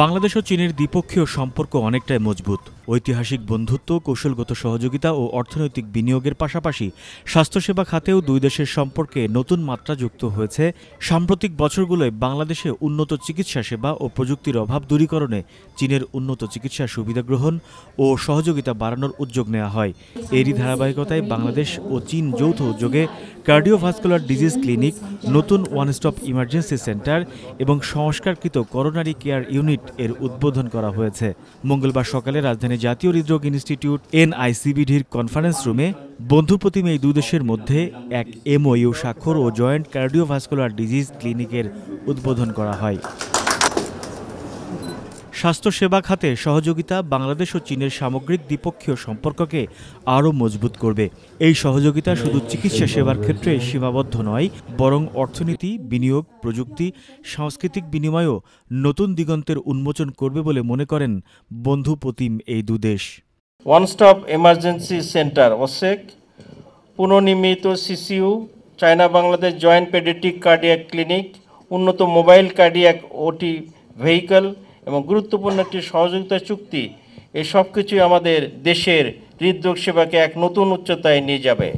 বাংলাদেশ ও চীনের দ্বিপক্ষীয় সম্পর্ক অনেকটাই মজবুত। ঐতিহাসিক বন্ধুত্ব, কৌশলগত সহযোগিতা ও অর্থনৈতিক বিনিয়োগের পাশাপাশি স্বাস্থ্যসেবা খাতেও দুই দেশের সম্পর্কে নতুন মাত্রা যুক্ত হয়েছে। সাম্প্রতিক বছরগুলোয় বাংলাদেশে উন্নত চিকিৎসা সেবা ও প্রযুক্তির অভাব দূরীকরণে চীনের উন্নত চিকিৎসা সুবিধা গ্রহণ ও সহযোগিতা বাড়ানোর উদ্যোগ নেওয়া হয়। এরই ধারাবাহিকতায় বাংলাদেশ ও চীন যৌথ উদ্যোগে কার্ডিওভাস্কুলার ডিজিজ ক্লিনিক, নতুন ওয়ান স্টপ ইমার্জেন্সি সেন্টার এবং সংস্কারকৃত করোনারি কেয়ার ইউনিট এর উদ্বোধন করা হয়েছে। মঙ্গলবার সকালে রাজধানী জাতীয় হৃদরোগ ইনস্টিটিউট NICBDর কনফারেন্স রুমে বন্ধুপ্রতিম এই দুই দেশের মধ্যে এক MOU স্বাক্ষর ও জয়েন্ট কার্ডিওভাস্কুলার ডিজিজ ক্লিনিকের উদ্বোধন করা হয়। স্বাস্থ্যসেবা খাতে সহযোগিতা বাংলাদেশ ও চীনের সামগ্রিক দ্বিপক্ষীয় সম্পর্ককে আরও মজবুত করবে। এই সহযোগিতা শুধু চিকিৎসা সেবার ক্ষেত্রে সীমাবদ্ধ নয়, বরং অর্থনীতি, বিনিয়োগ, প্রযুক্তি, সাংস্কৃতিক বিনিময়েও নতুন দিগন্তের উন্মোচন করবে বলে মনে করেন বন্ধুপ্রতিম এই দুদেশ। One stop emergency centre ওসেক, পুনর্নির্মিত CCU, China Bangladesh joint paediatric cardiac clinic, উন্নত মোবাইল কার্ডিয়াক OT ভেহিকল এবং গুরুত্বপূর্ণ একটি সহযোগিতা চুক্তি, এই সব কিছুই আমাদের দেশের হৃদরোগ সেবাকে এক নতুন উচ্চতায় নিয়ে যাবে।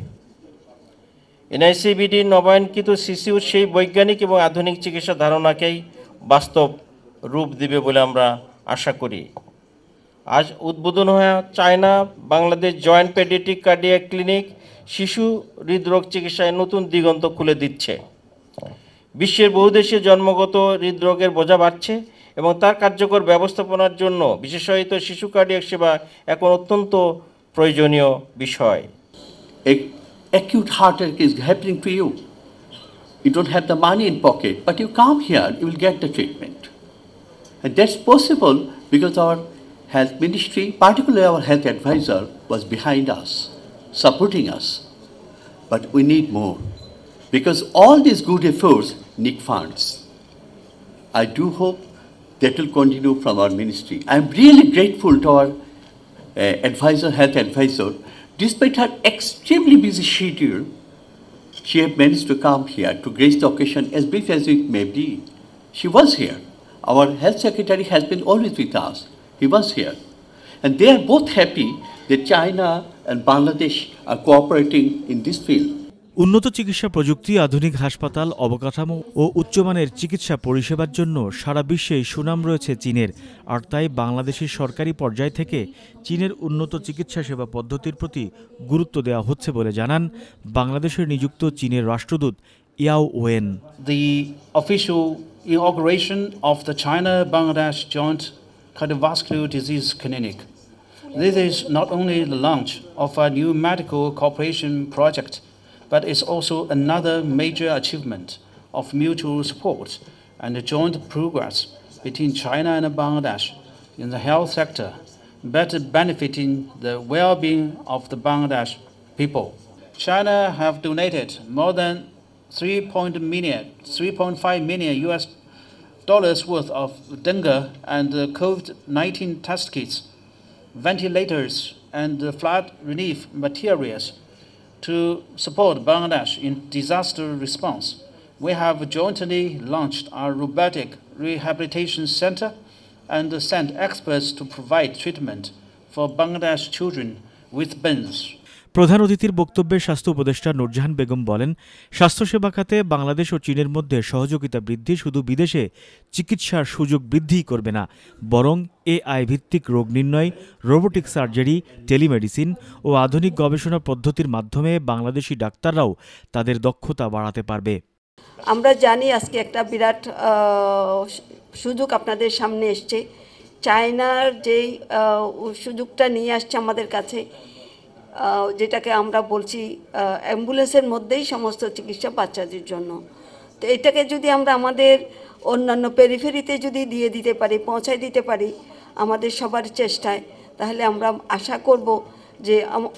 NICBD নবায়নকৃত CCU সেই বৈজ্ঞানিক এবং আধুনিক চিকিৎসা ধারণাকেই বাস্তব রূপ দিবে বলে আমরা আশা করি। আজ উদ্বোধন হওয়া China Bangladesh joint paediatric cardiac clinic শিশু হৃদরোগ চিকিৎসায় নতুন দিগন্ত খুলে দিচ্ছে। বিশ্বের বহু দেশে জন্মগত হৃদরোগের বোঝা বাড়ছে এবং তার কার্যকর ব্যবস্থাপনার জন্য বিশেষায়িত শিশু কার্ডিয়াক সেবা এখন অত্যন্ত প্রয়োজনীয় বিষয়। Acute heart attack is happening to you. You don't have the money in pocket, but you come here, you will get the treatment. And that's possible because our health ministry, particularly our health advisor, was behind us, supporting us. But we need more, because all these good efforts need funds. I do hope that will continue from our ministry. I'm really grateful to our health advisor. Despite her extremely busy schedule, she has managed to come here to grace the occasion, as brief as it may be. She was here. Our health secretary has been always with us. He was here. And they are both happy that China and Bangladesh are cooperating in this field. উন্নত চিকিৎসা প্রযুক্তি, আধুনিক হাসপাতাল, অবকাঠামো ও উচ্চমানের চিকিৎসা পরিষেবার জন্য সারা বিশ্বেই সুনাম রয়েছে চীনের। আর তাই বাংলাদেশের সরকারি পর্যায় থেকে চীনের উন্নত চিকিৎসা সেবা পদ্ধতির প্রতি গুরুত্ব দেওয়া হচ্ছে বলে জানান বাংলাদেশের নিযুক্ত চীনের রাষ্ট্রদূত ইয়াও when. The official inauguration of the China-Bangladesh Joint Cardiovascular Disease Clinic. This is not only the launch of a new medical cooperation project, but it's also another major achievement of mutual support and joint progress between China and Bangladesh in the health sector, better benefiting the well-being of the Bangladesh people. China have donated more than 3.5 million US dollars worth of dengue and COVID-19 test kits, ventilators and flood relief materials to support Bangladesh in disaster response. We have jointly launched our robotic rehabilitation center and sent experts to provide treatment for Bangladesh children with burns. প্রধান অতিথির বক্তব্যে স্বাস্থ্য উপদেষ্টা নূরজাহান বেগম বলেন, স্বাস্থ্যসেবা খাতে বাংলাদেশ ও চীনের মধ্যে সহযোগিতা বৃদ্ধি শুধু বিদেশে চিকিৎসার সুযোগ বৃদ্ধিই করবে না, বরং AI ভিত্তিক রোগ নির্ণয়, রোবোটিক সার্জারি, টেলিমেডিসিন ও আধুনিক গবেষণা পদ্ধতির মাধ্যমে বাংলাদেশি ডাক্তাররাও তাদের দক্ষতা বাড়াতে পারবে। আমরা জানি আজকে একটা বিরাট সুযোগ আপনাদের সামনে এসছে। চায়নার যেই সুযোগটা নিয়ে আসছে আমাদের কাছে, যেটাকে আমরা বলছি অ্যাম্বুলেন্সের মধ্যেই সমস্ত চিকিৎসা বাচ্চাদের জন্য। তো এটাকে যদি আমরা আমাদের অন্যান্য পেরিফেরিতে যদি দিয়ে দিতে পারি, পৌঁছায় দিতে পারি আমাদের সবার চেষ্টায়, তাহলে আমরা আশা করব যে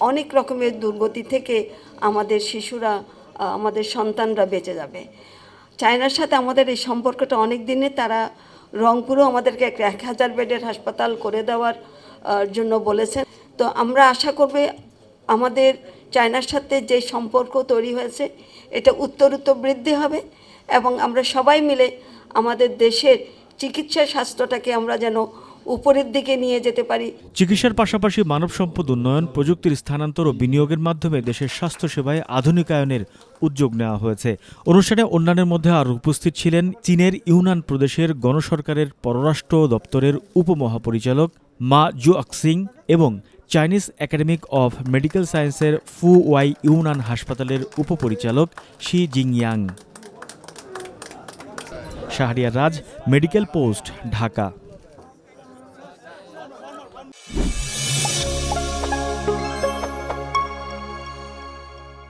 অনেক রকমের দুর্গতি থেকে আমাদের শিশুরা, আমাদের সন্তানরা বেঁচে যাবে। চায়নার সাথে আমাদের এই সম্পর্কটা অনেক দিনে, তারা রংপুরেও আমাদেরকে 1000 বেডের হাসপাতাল করে দেওয়ার জন্য বলেছেন। তো আমরা আশা করব আমাদের চায়নার সাথে যে সম্পর্ক তৈরি হয়েছে এটা উত্তরোত্তর বৃদ্ধি হবে এবং আমরা সবাই মিলে আমাদের দেশের চিকিৎসা স্বাস্থ্যটাকে আমরা যেন উপরের দিকে নিয়ে যেতে পারি। চিকিৎসার পাশাপাশি মানব সম্পদ উন্নয়ন, প্রযুক্তির স্থানান্তর ও বিনিয়োগের মাধ্যমে দেশের স্বাস্থ্যসেবায় আধুনিকায়নের উদ্যোগ নেওয়া হয়েছে। অনুষ্ঠানে অন্যান্যের মধ্যে আরও উপস্থিত ছিলেন চীনের ইউনান প্রদেশের গণসরকারের পররাষ্ট্র দপ্তরের উপমহাপরিচালক মা জুয়াক্সিং এবং চাইনিজ একাডেমিক অফ মেডিকেল সায়েন্সের ফু ওয়াই ইউনান হাসপাতালের উপপরিচালক শি জিংয়াং। Shahriar Raj, medical post, Dhaka.